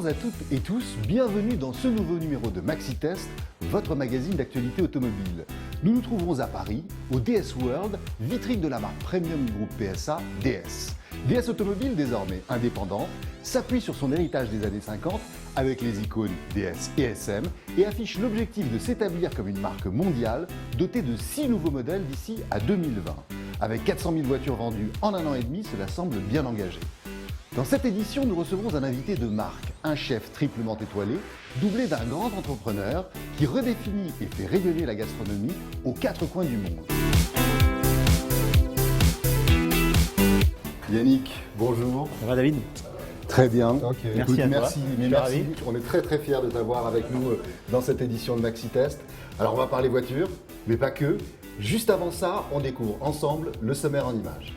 Bonjour à toutes et tous, bienvenue dans ce nouveau numéro de Maxi-Test, votre magazine d'actualité automobile. Nous nous trouverons à Paris, au DS World, vitrine de la marque premium du groupe PSA, DS. DS Automobile, désormais indépendant, s'appuie sur son héritage des années 50 avec les icônes DS et SM et affiche l'objectif de s'établir comme une marque mondiale dotée de 6 nouveaux modèles d'ici à 2020. Avec 400 000 voitures vendues en un an et demi, cela semble bien engagé. Dans cette édition, nous recevons un invité de marque, un chef triplement étoilé, doublé d'un grand entrepreneur qui redéfinit et fait rayonner la gastronomie aux 4 coins du monde. Yannick, bonjour. Ça va David? Très bien. Okay. Écoute, merci. Ravi. On est très fiers de t'avoir avec nous dans cette édition de Maxi Test. Alors on va parler voiture, mais pas que. Juste avant ça, on découvre ensemble le sommaire en images.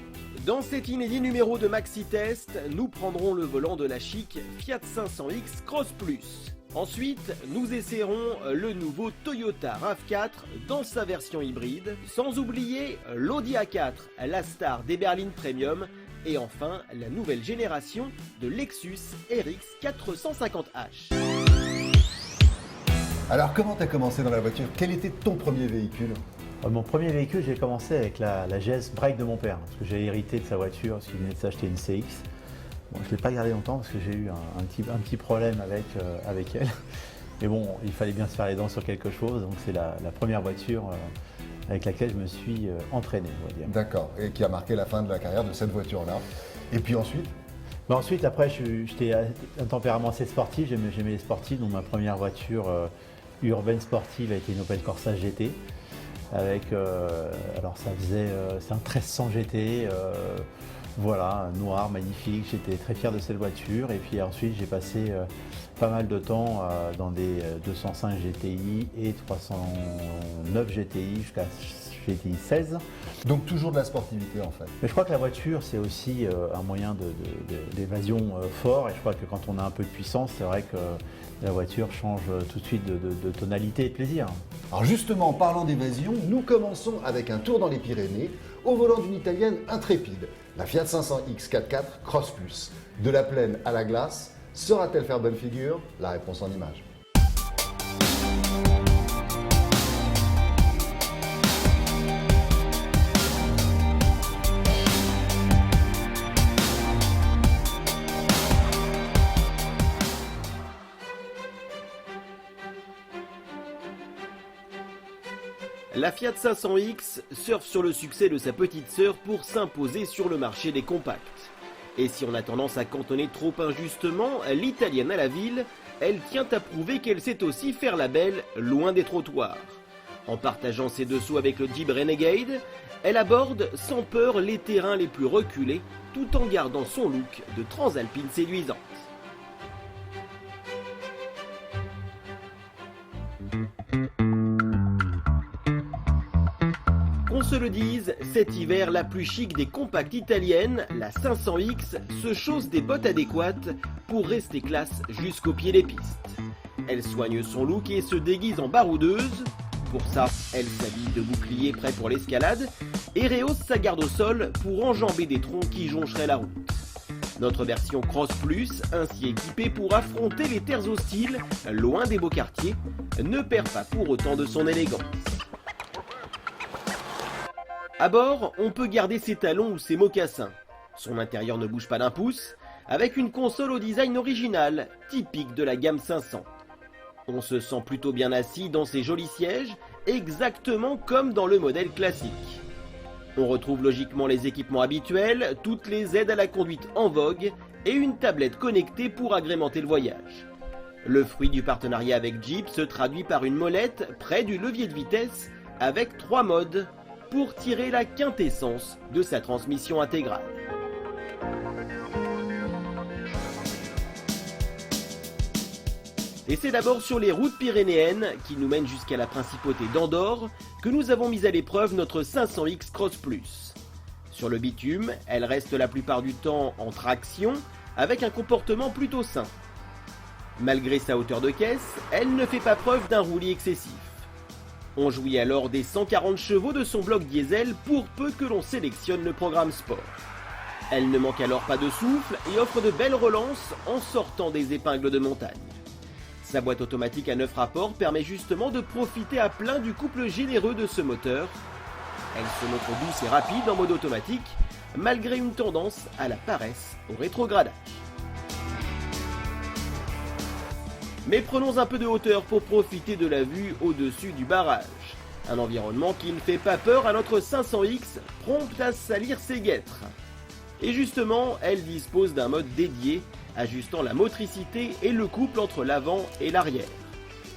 Dans cet inédit numéro de Maxi Test, nous prendrons le volant de la chic Fiat 500X Cross Plus. Ensuite, nous essaierons le nouveau Toyota RAV4 dans sa version hybride, sans oublier l'Audi A4, la star des berlines premium, et enfin la nouvelle génération de Lexus RX 450h. Alors comment tu as commencé dans la voiture? Quel était ton premier véhicule? Mon premier véhicule, j'ai commencé avec la GS Break de mon père, parce que j'ai hérité de sa voiture, parce qu'il venait de s'acheter une CX. Bon, je ne l'ai pas gardée longtemps parce que j'ai eu un petit problème avec elle. Mais bon, il fallait bien se faire les dents sur quelque chose, donc c'est la première voiture avec laquelle je me suis entraîné, on va dire. D'accord, et qui a marqué la fin de la carrière de cette voiture-là. Et puis ensuite? Ensuite, après, j'étais un tempérament assez sportif, j'aimais les sportifs, donc ma première voiture urbaine sportive a été une Opel Corsa GT. Avec, alors ça faisait, c'est un 1300 GT, voilà, noir, magnifique, j'étais très fier de cette voiture. Et puis ensuite j'ai passé pas mal de temps dans des 205 GTI et 309 GTI jusqu'à GTI 16. Donc toujours de la sportivité en fait. Mais je crois que la voiture c'est aussi un moyen d'évasion fort, et je crois que quand on a un peu de puissance, c'est vrai que la voiture change tout de suite de tonalité et de plaisir. Alors justement, en parlant d'évasion, nous commençons avec un tour dans les Pyrénées au volant d'une italienne intrépide, la Fiat 500X 4x4 Cross Plus. De la plaine à la glace, saura-t-elle faire bonne figure? La réponse en images. La Fiat 500X surfe sur le succès de sa petite sœur pour s'imposer sur le marché des compacts. Et si on a tendance à cantonner trop injustement l'italienne à la ville, elle tient à prouver qu'elle sait aussi faire la belle loin des trottoirs. En partageant ses dessous avec le Jeep Renegade, elle aborde sans peur les terrains les plus reculés tout en gardant son look de transalpine séduisante. Qu'on se le dise, cet hiver, la plus chic des compacts italiennes, la 500X, se chausse des bottes adéquates pour rester classe jusqu'au pied des pistes. Elle soigne son look et se déguise en baroudeuse. Pour ça, elle s'habille de bouclier prêt pour l'escalade et rehausse sa garde au sol pour enjamber des troncs qui joncheraient la route. Notre version Cross Plus, ainsi équipée pour affronter les terres hostiles, loin des beaux quartiers, ne perd pas pour autant de son élégance. À bord, on peut garder ses talons ou ses mocassins. Son intérieur ne bouge pas d'un pouce, avec une console au design original, typique de la gamme 500. On se sent plutôt bien assis dans ses jolis sièges, exactement comme dans le modèle classique. On retrouve logiquement les équipements habituels, toutes les aides à la conduite en vogue et une tablette connectée pour agrémenter le voyage. Le fruit du partenariat avec Jeep se traduit par une molette près du levier de vitesse avec 3 modes, pour tirer la quintessence de sa transmission intégrale. Et c'est d'abord sur les routes pyrénéennes, qui nous mènent jusqu'à la principauté d'Andorre, que nous avons mis à l'épreuve notre 500X Cross Plus. Sur le bitume, elle reste la plupart du temps en traction, avec un comportement plutôt sain. Malgré sa hauteur de caisse, elle ne fait pas preuve d'un roulis excessif. On jouit alors des 140 chevaux de son bloc diesel pour peu que l'on sélectionne le programme sport. Elle ne manque alors pas de souffle et offre de belles relances en sortant des épingles de montagne. Sa boîte automatique à 9 rapports permet justement de profiter à plein du couple généreux de ce moteur. Elle se montre douce et rapide en mode automatique, malgré une tendance à la paresse au rétrogradage. Mais prenons un peu de hauteur pour profiter de la vue au-dessus du barrage. Un environnement qui ne fait pas peur à notre 500X, prompte à salir ses guêtres. Et justement, elle dispose d'un mode dédié, ajustant la motricité et le couple entre l'avant et l'arrière.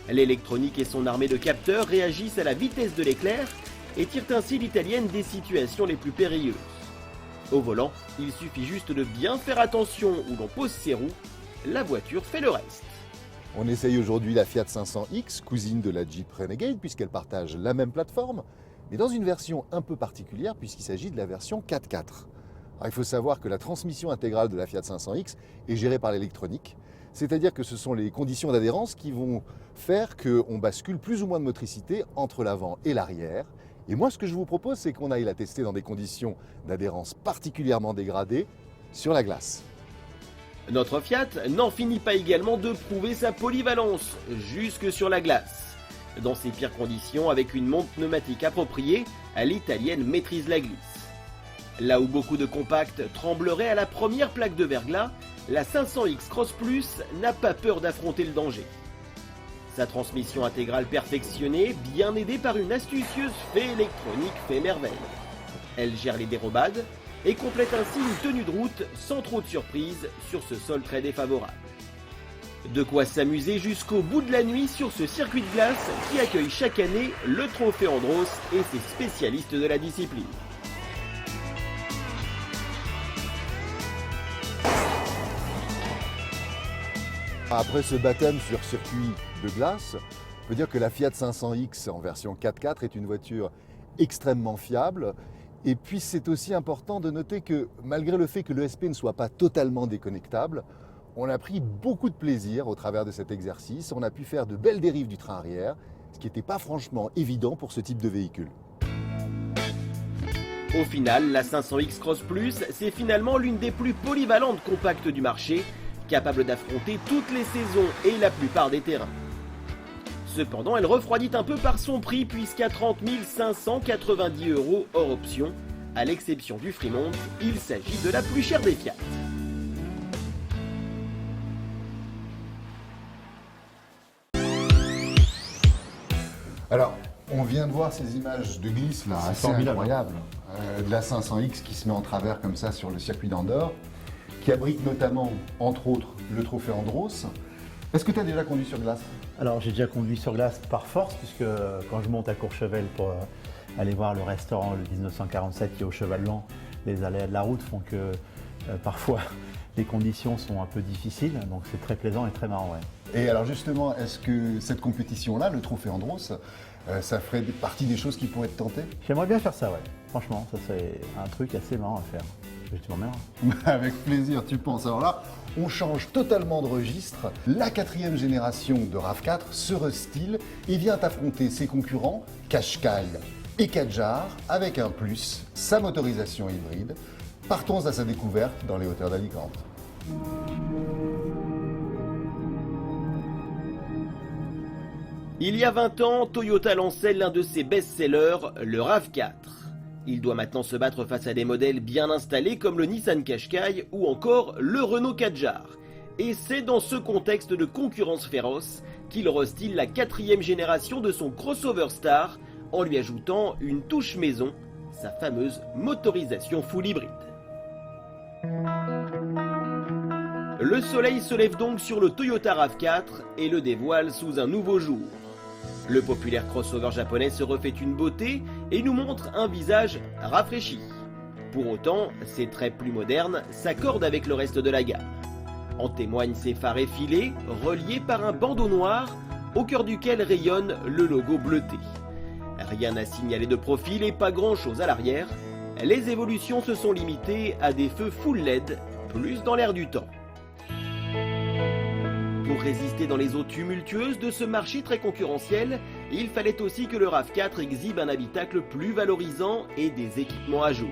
L'électronique et son armée de capteurs réagissent à la vitesse de l'éclair et tirent ainsi l'italienne des situations les plus périlleuses. Au volant, il suffit juste de bien faire attention où l'on pose ses roues, la voiture fait le reste. On essaye aujourd'hui la Fiat 500X, cousine de la Jeep Renegade, puisqu'elle partage la même plateforme, mais dans une version un peu particulière, puisqu'il s'agit de la version 4x4. Alors, il faut savoir que la transmission intégrale de la Fiat 500X est gérée par l'électronique, c'est-à-dire que ce sont les conditions d'adhérence qui vont faire qu'on bascule plus ou moins de motricité entre l'avant et l'arrière. Et moi, ce que je vous propose, c'est qu'on aille la tester dans des conditions d'adhérence particulièrement dégradées sur la glace. Notre Fiat n'en finit pas également de prouver sa polyvalence, jusque sur la glace. Dans ses pires conditions, avec une monte pneumatique appropriée, l'italienne maîtrise la glisse. Là où beaucoup de compacts trembleraient à la première plaque de verglas, la 500X Cross Plus n'a pas peur d'affronter le danger. Sa transmission intégrale perfectionnée, bien aidée par une astucieuse fée électronique fait merveille. Elle gère les dérobades et complète ainsi une tenue de route sans trop de surprises sur ce sol très défavorable. De quoi s'amuser jusqu'au bout de la nuit sur ce circuit de glace qui accueille chaque année le trophée Andros et ses spécialistes de la discipline. Après ce baptême sur circuit de glace, on peut dire que la Fiat 500X en version 4x4 est une voiture extrêmement fiable. Et puis c'est aussi important de noter que malgré le fait que l'ESP ne soit pas totalement déconnectable, on a pris beaucoup de plaisir au travers de cet exercice. On a pu faire de belles dérives du train arrière, ce qui n'était pas franchement évident pour ce type de véhicule. Au final, la 500X Cross Plus, c'est finalement l'une des plus polyvalentes compactes du marché, capable d'affronter toutes les saisons et la plupart des terrains. Cependant, elle refroidit un peu par son prix puisqu'à 30 590 € hors option, à l'exception du Fremont, il s'agit de la plus chère des Fiat. Alors, on vient de voir ces images de glisse là, assez incroyables, de la 500X qui se met en travers comme ça sur le circuit d'Andorre, qui abrite notamment, entre autres, le trophée Andros. Est-ce que tu as déjà conduit sur glace ? Alors j'ai déjà conduit sur glace par force, puisque quand je monte à Courchevel pour aller voir le restaurant le 1947 qui est au Cheval Blanc, les aléas de la route font que parfois les conditions sont un peu difficiles, donc c'est très plaisant et très marrant. Ouais. Et alors justement, est-ce que cette compétition-là, le trophée Andros, ça ferait partie des choses qui pourraient te tenter ? J'aimerais bien faire ça, ouais. Franchement, ça c'est un truc assez marrant à faire. Je te remercie. Avec plaisir, tu penses. Alors là, on change totalement de registre. La 4e génération de RAV4 se restyle et vient affronter ses concurrents Qashqai et Kadjar avec un plus, sa motorisation hybride. Partons à sa découverte dans les hauteurs d'Alicante. Il y a 20 ans, Toyota lançait l'un de ses best-sellers, le RAV4. Il doit maintenant se battre face à des modèles bien installés comme le Nissan Qashqai ou encore le Renault Kadjar. Et c'est dans ce contexte de concurrence féroce qu'il restyle la 4e génération de son crossover star en lui ajoutant une touche maison, sa fameuse motorisation full hybride. Le soleil se lève donc sur le Toyota RAV4 et le dévoile sous un nouveau jour. Le populaire crossover japonais se refait une beauté et nous montre un visage rafraîchi. Pour autant, ses traits plus modernes s'accordent avec le reste de la gamme. En témoignent ses phares effilés, reliés par un bandeau noir, au cœur duquel rayonne le logo bleuté. Rien à signaler de profil et pas grand chose à l'arrière. Les évolutions se sont limitées à des feux full LED, plus dans l'air du temps. Pour résister dans les eaux tumultueuses de ce marché très concurrentiel, il fallait aussi que le RAV4 exhibe un habitacle plus valorisant et des équipements à jour.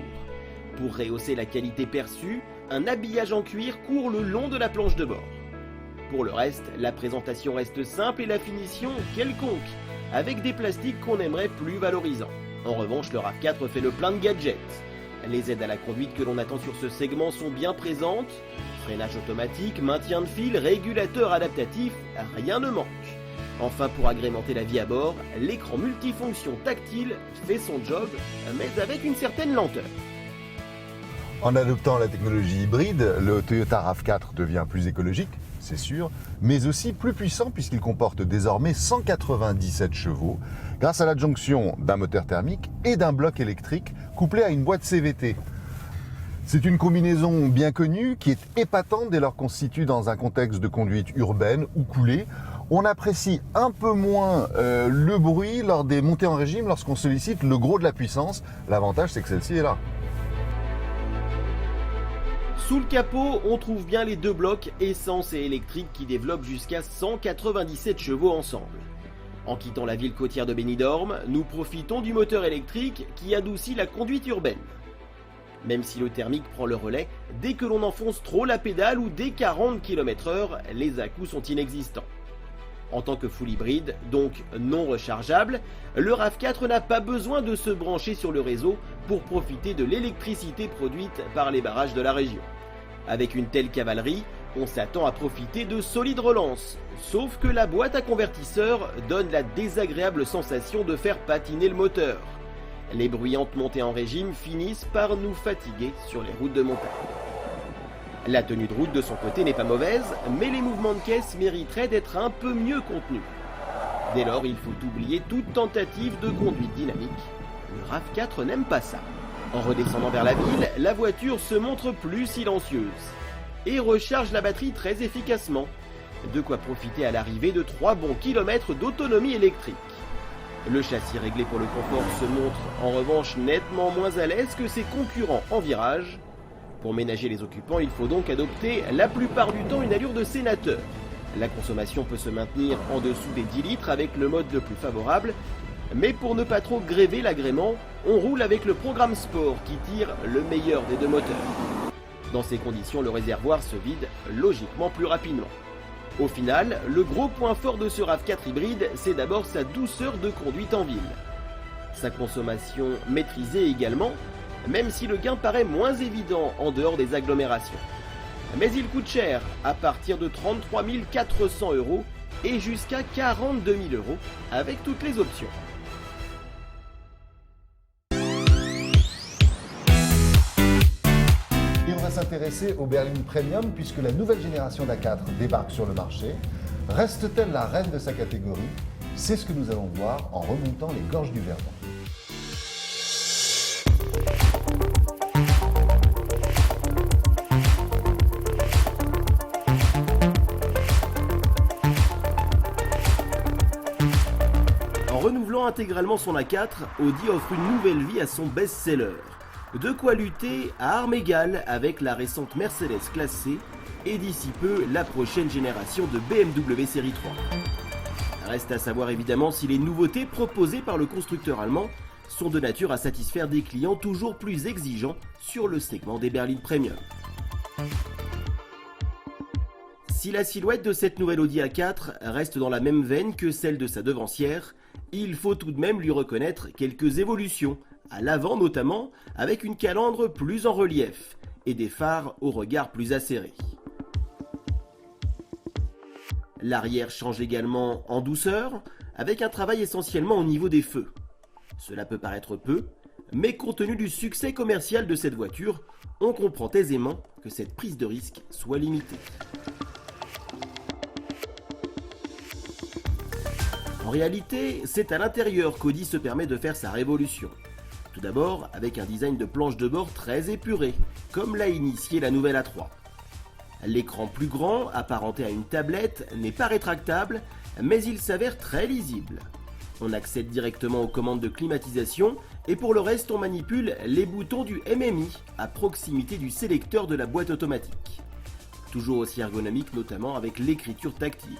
Pour rehausser la qualité perçue, un habillage en cuir court le long de la planche de bord. Pour le reste, la présentation reste simple et la finition quelconque, avec des plastiques qu'on aimerait plus valorisants. En revanche, le RAV4 fait le plein de gadgets. Les aides à la conduite que l'on attend sur ce segment sont bien présentes. Freinage automatique, maintien de fil, régulateur adaptatif, rien ne manque. Enfin, pour agrémenter la vie à bord, l'écran multifonction tactile fait son job, mais avec une certaine lenteur. En adoptant la technologie hybride, le Toyota RAV4 devient plus écologique, c'est sûr, mais aussi plus puissant puisqu'il comporte désormais 197 chevaux grâce à l'adjonction d'un moteur thermique et d'un bloc électrique couplé à une boîte CVT. C'est une combinaison bien connue qui est épatante dès lors qu'on se situe dans un contexte de conduite urbaine ou coulée. On apprécie un peu moins le bruit lors des montées en régime lorsqu'on sollicite le gros de la puissance. L'avantage, c'est que celle-ci est là. Sous le capot, on trouve bien les deux blocs essence et électrique qui développent jusqu'à 197 chevaux ensemble. En quittant la ville côtière de Benidorm, nous profitons du moteur électrique qui adoucit la conduite urbaine. Même si le thermique prend le relais, dès que l'on enfonce trop la pédale ou dès 40 km/h, les à-coups sont inexistants. En tant que full hybride, donc non rechargeable, le RAV4 n'a pas besoin de se brancher sur le réseau pour profiter de l'électricité produite par les barrages de la région. Avec une telle cavalerie, on s'attend à profiter de solides relances, sauf que la boîte à convertisseur donne la désagréable sensation de faire patiner le moteur. Les bruyantes montées en régime finissent par nous fatiguer sur les routes de montagne. La tenue de route de son côté n'est pas mauvaise, mais les mouvements de caisse mériteraient d'être un peu mieux contenus. Dès lors, il faut oublier toute tentative de conduite dynamique. Le RAV4 n'aime pas ça. En redescendant vers la ville, la voiture se montre plus silencieuse et recharge la batterie très efficacement. De quoi profiter à l'arrivée de 3 bons kilomètres d'autonomie électrique. Le châssis réglé pour le confort se montre en revanche nettement moins à l'aise que ses concurrents en virage. Pour ménager les occupants, il faut donc adopter la plupart du temps une allure de sénateur. La consommation peut se maintenir en dessous des 10 litres avec le mode le plus favorable, mais pour ne pas trop gréver l'agrément, on roule avec le programme Sport qui tire le meilleur des deux moteurs. Dans ces conditions, le réservoir se vide logiquement plus rapidement. Au final, le gros point fort de ce RAV4 hybride, c'est d'abord sa douceur de conduite en ville. Sa consommation maîtrisée également, même si le gain paraît moins évident en dehors des agglomérations. Mais il coûte cher, à partir de 33 400 € et jusqu'à 42 000 € avec toutes les options. Et on va s'intéresser au berline premium puisque la nouvelle génération d'A4 débarque sur le marché. Reste-t-elle la reine de sa catégorie? C'est ce que nous allons voir en remontant les gorges du Verdon. En renouvelant intégralement son A4, Audi offre une nouvelle vie à son best-seller. De quoi lutter à armes égales avec la récente Mercedes classe C et d'ici peu la prochaine génération de BMW série 3. Reste à savoir évidemment si les nouveautés proposées par le constructeur allemand sont de nature à satisfaire des clients toujours plus exigeants sur le segment des berlines premium. Si la silhouette de cette nouvelle Audi A4 reste dans la même veine que celle de sa devancière, il faut tout de même lui reconnaître quelques évolutions, à l'avant notamment, avec une calandre plus en relief et des phares au regard plus acéré. L'arrière change également en douceur, avec un travail essentiellement au niveau des feux. Cela peut paraître peu, mais compte tenu du succès commercial de cette voiture, on comprend aisément que cette prise de risque soit limitée. En réalité, c'est à l'intérieur qu'Audi se permet de faire sa révolution. Tout d'abord, avec un design de planche de bord très épuré, comme l'a initié la nouvelle A3. L'écran plus grand, apparenté à une tablette, n'est pas rétractable, mais il s'avère très lisible. On accède directement aux commandes de climatisation et pour le reste on manipule les boutons du MMI à proximité du sélecteur de la boîte automatique. Toujours aussi ergonomique notamment avec l'écriture tactile.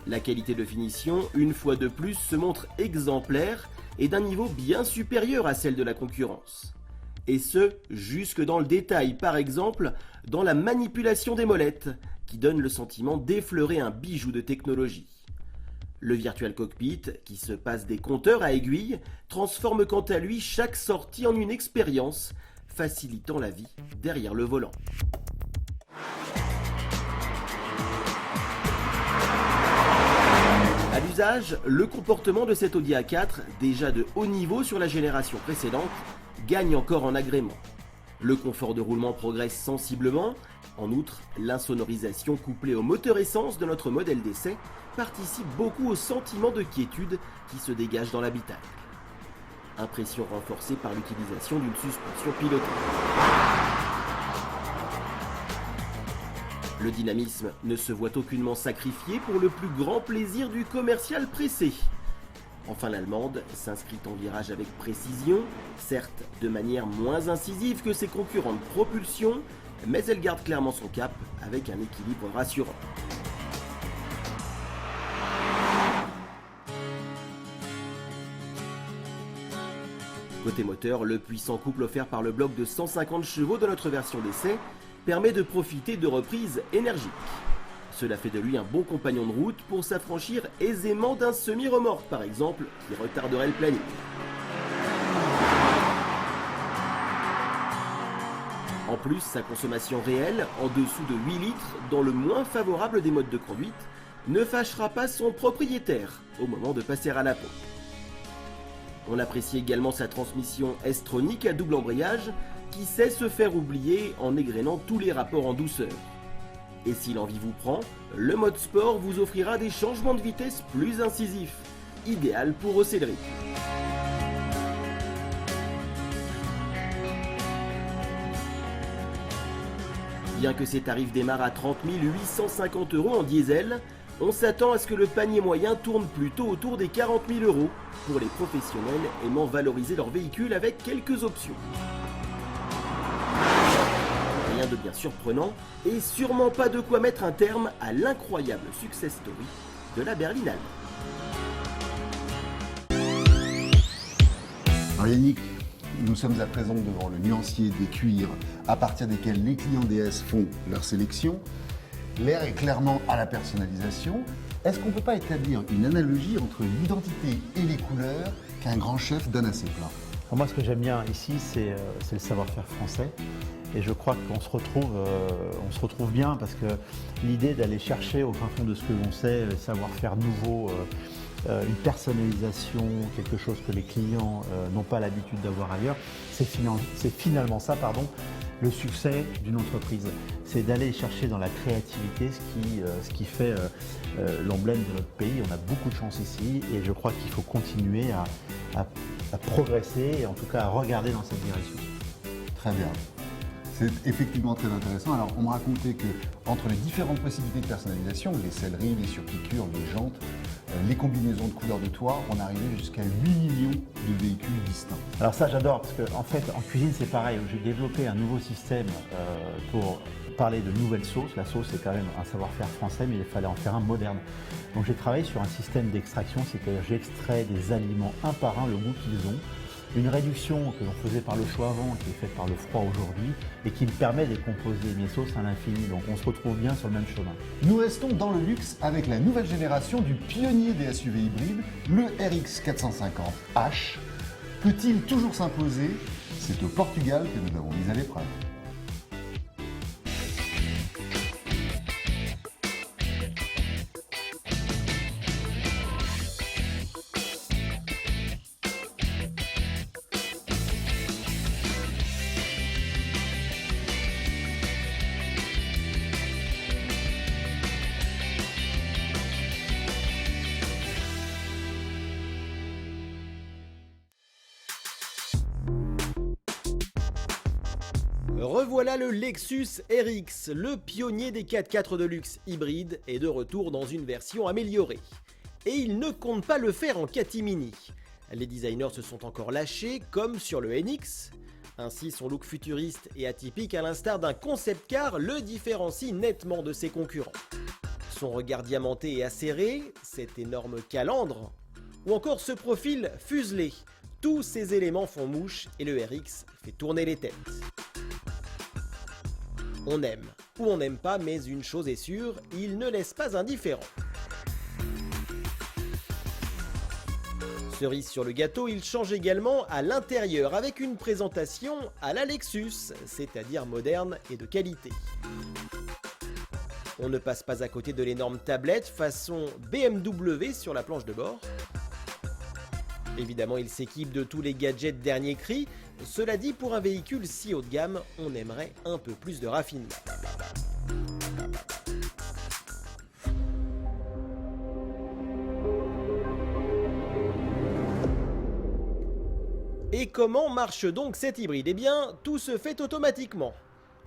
La qualité de finition, une fois de plus, se montre exemplaire et d'un niveau bien supérieur à celle de la concurrence. Et ce, jusque dans le détail, par exemple dans la manipulation des molettes, qui donne le sentiment d'effleurer un bijou de technologie. Le Virtual Cockpit, qui se passe des compteurs à aiguilles, transforme quant à lui chaque sortie en une expérience, facilitant la vie derrière le volant. À l'usage, le comportement de cet Audi A4, déjà de haut niveau sur la génération précédente, gagne encore en agrément. Le confort de roulement progresse sensiblement. En outre, l'insonorisation couplée au moteur essence de notre modèle d'essai participe beaucoup au sentiment de quiétude qui se dégage dans l'habitacle. Impression renforcée par l'utilisation d'une suspension pilotée. Le dynamisme ne se voit aucunement sacrifié pour le plus grand plaisir du commercial pressé. Enfin, l'allemande s'inscrit en virage avec précision, certes de manière moins incisive que ses concurrents de propulsion, mais elle garde clairement son cap avec un équilibre rassurant. Côté moteur, le puissant couple offert par le bloc de 150 chevaux de notre version d'essai permet de profiter de reprises énergiques. Cela fait de lui un bon compagnon de route pour s'affranchir aisément d'un semi-remorque par exemple, qui retarderait le planning. En plus, sa consommation réelle, en dessous de 8 litres, dans le moins favorable des modes de conduite, ne fâchera pas son propriétaire au moment de passer à la pompe. On apprécie également sa transmission S-tronique à double embrayage, qui sait se faire oublier en égrénant tous les rapports en douceur. Et si l'envie vous prend, le mode sport vous offrira des changements de vitesse plus incisifs, idéal pour hausser le rythme. Bien que ces tarifs démarrent à 30 850 € en diesel, on s'attend à ce que le panier moyen tourne plutôt autour des 40 000 € pour les professionnels aimant valoriser leur véhicule avec quelques options. Rien de bien surprenant et sûrement pas de quoi mettre un terme à l'incroyable success story de la berlinale. Alors Yannick, nous sommes à présent devant le nuancier des cuirs à partir desquels les clients DS font leur sélection. L'air est clairement à la personnalisation. Est-ce qu'on ne peut pas établir une analogie entre l'identité et les couleurs qu'un grand chef donne à ses plats? Alors moi, ce que j'aime bien ici, c'est le savoir-faire français. Et je crois qu'on se retrouve bien parce que l'idée d'aller chercher au fin fond de ce que l'on sait, le savoir-faire nouveau, une personnalisation, quelque chose que les clients n'ont pas l'habitude d'avoir ailleurs, c'est finalement ça, le succès d'une entreprise. C'est d'aller chercher dans la créativité ce qui fait l'emblème de notre pays. On a beaucoup de chance ici et je crois qu'il faut continuer à progresser et en tout cas à regarder dans cette direction. Très bien. C'est effectivement très intéressant. Alors, on me racontait que entre les différentes possibilités de personnalisation, les selleries, les surpiqûres, les jantes, les combinaisons de couleurs de toit, on arrivait jusqu'à 8 millions de véhicules distincts. Alors ça, j'adore parce qu'en fait, en cuisine, c'est pareil. J'ai développé un nouveau système pour parler de nouvelles sauces. La sauce, c'est quand même un savoir-faire français, mais il fallait en faire un moderne. Donc j'ai travaillé sur un système d'extraction, c'est-à-dire j'extrais des aliments un par un le goût qu'ils ont. Une réduction que l'on faisait par le chaud avant, qui est faite par le froid aujourd'hui, et qui me permet de composer mes sauces à l'infini. Donc on se retrouve bien sur le même chemin. Nous restons dans le luxe avec la nouvelle génération du pionnier des SUV hybrides, le RX 450H. Peut-il toujours s'imposer? C'est au Portugal que nous l'avons mis à l'épreuve. Revoilà le Lexus RX, le pionnier des 4x4 de luxe hybride, est de retour dans une version améliorée. Et il ne compte pas le faire en catimini. Les designers se sont encore lâchés, comme sur le NX. Ainsi, son look futuriste et atypique, à l'instar d'un concept car, le différencie nettement de ses concurrents. Son regard diamanté et acéré, cet énorme calandre, ou encore ce profil fuselé, Tous ces éléments font mouche et le RX fait tourner les têtes. On aime ou on n'aime pas, mais une chose est sûre, il ne laisse pas indifférent. Cerise sur le gâteau, il change également à l'intérieur avec une présentation à la Lexus, c'est-à-dire moderne et de qualité. On ne passe pas à côté de l'énorme tablette façon BMW sur la planche de bord. Évidemment, il s'équipe de tous les gadgets dernier cri. Cela dit, pour un véhicule si haut de gamme, on aimerait un peu plus de raffinement. Et comment marche donc cet hybride? Eh bien, tout se fait automatiquement.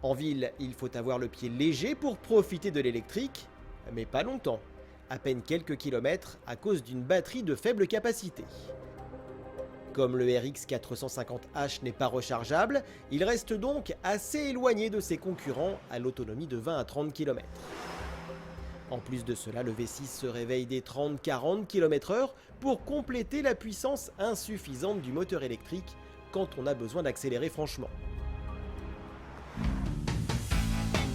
En ville, il faut avoir le pied léger pour profiter de l'électrique, mais pas longtemps, à peine quelques kilomètres à cause d'une batterie de faible capacité. Comme le RX 450H n'est pas rechargeable, il reste donc assez éloigné de ses concurrents à l'autonomie de 20 à 30 km. En plus de cela, le V6 se réveille des 30-40 km/h pour compléter la puissance insuffisante du moteur électrique quand on a besoin d'accélérer franchement.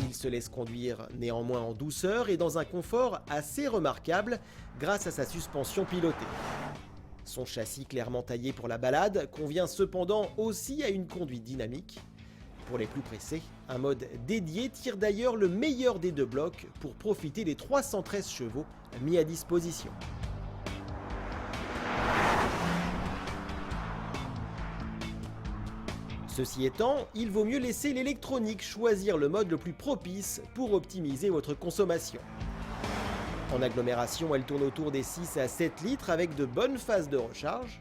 Il se laisse conduire néanmoins en douceur et dans un confort assez remarquable grâce à sa suspension pilotée. Son châssis clairement taillé pour la balade convient cependant aussi à une conduite dynamique. Pour les plus pressés, un mode dédié tire d'ailleurs le meilleur des deux blocs pour profiter des 313 chevaux mis à disposition. Ceci étant, il vaut mieux laisser l'électronique choisir le mode le plus propice pour optimiser votre consommation. En agglomération, elle tourne autour des 6 à 7 litres avec de bonnes phases de recharge.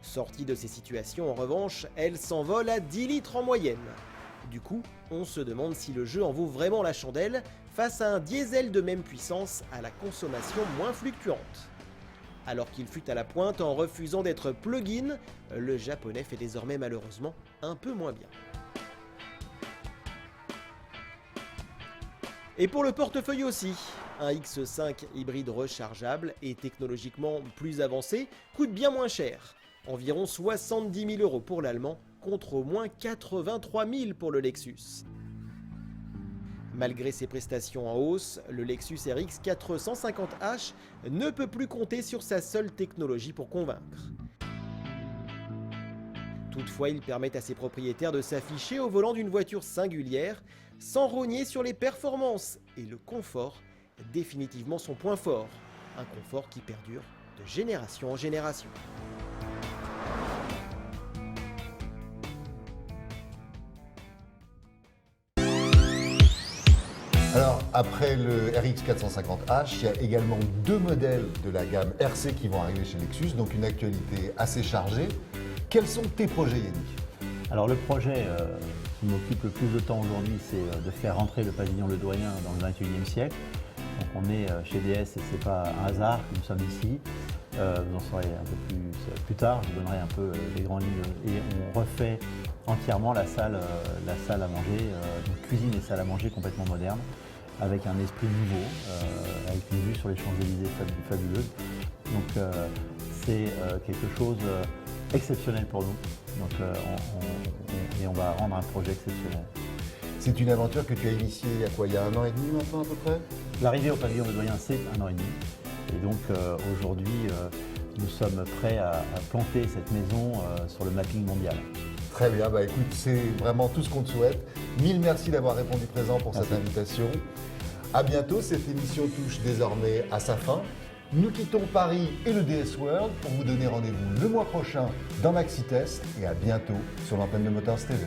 Sortie de ces situations, en revanche, elle s'envole à 10 litres en moyenne. Du coup, on se demande si le jeu en vaut vraiment la chandelle face à un diesel de même puissance à la consommation moins fluctuante. Alors qu'il fut à la pointe en refusant d'être plug-in, le japonais fait désormais malheureusement un peu moins bien. Et pour le portefeuille aussi, un X5 hybride rechargeable et technologiquement plus avancé coûte bien moins cher, environ 70 000 € pour l'allemand contre au moins 83 000 pour le Lexus. Malgré ses prestations en hausse, le Lexus RX 450H ne peut plus compter sur sa seule technologie pour convaincre. Toutefois, il permet à ses propriétaires de s'afficher au volant d'une voiture singulière sans rogner sur les performances et le confort, définitivement son point fort, un confort qui perdure de génération en génération. Alors, après le RX 450H, il y a également deux modèles de la gamme RC qui vont arriver chez Lexus, donc une actualité assez chargée. Quels sont tes projets, Yannick? Alors le projet qui m'occupe le plus de temps aujourd'hui, c'est de faire rentrer le pavillon Ledoyen dans le 21e siècle. Donc on est chez DS et c'est pas un hasard que nous sommes ici. Vous en saurez un peu plus tard, je vous donnerai un peu les grandes lignes. Et on refait entièrement la salle à manger, donc cuisine et salle à manger complètement moderne, avec un esprit nouveau, avec une vue sur les Champs-Élysées fabuleuse. Donc c'est quelque chose exceptionnel pour nous. Donc on va rendre un projet exceptionnel. C'est une aventure que tu as initiée il y a quoi? Il y a 1 an et demi maintenant à peu près? L'arrivée au pavillon Ledoyen, c'est 1 an et demi. Et donc aujourd'hui, nous sommes prêts à planter cette maison sur le mapping mondial. Très bien, bah écoute, c'est vraiment tout ce qu'on te souhaite. Mille merci d'avoir répondu présent pour cette invitation. À bientôt, cette émission touche désormais à sa fin. Nous quittons Paris et le DS World pour vous donner rendez-vous le mois prochain dans Maxi Test et à bientôt sur l'antenne de Motors TV.